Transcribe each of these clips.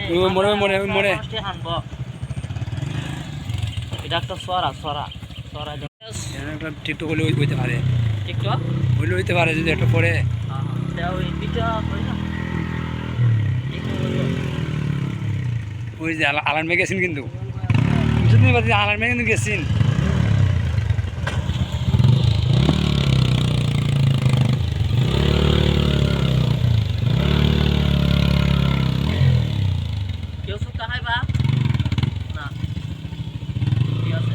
মরে মরে মরে এটা একটা সরা সরা সরা একটা টিকটক হলে হইতে পারে, টিকটক হইলে হইতে পারে যদি একটা পরে ওই যে আলার মেয়ে গেছেন কিন্তু আলার মেয়ে কিন্তু গেছেন। কেউ সুতা খাই বা না ঠিক আছে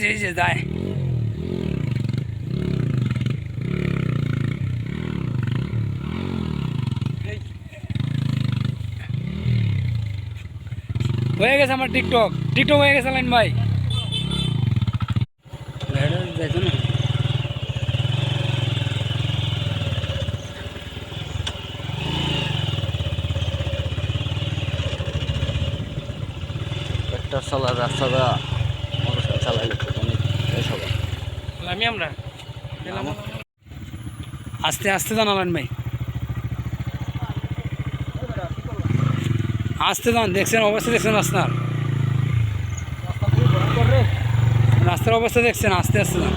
এই যে যায় হয়ে গেছে আমার টিকটক টিকটক হয়ে গেছে লাইন ভাই যাইতো না একটা চালার রাস্তাটা মানুষ চালাইলে অনেক সবাই আমি আমরা আস্তে আস্তে জানালেন ভাই আস্তে যান দেখছেন অবস্থা দেখছেন রাস্তার রাস্তার অবস্থা দেখছেন আস্তে আস্তে যান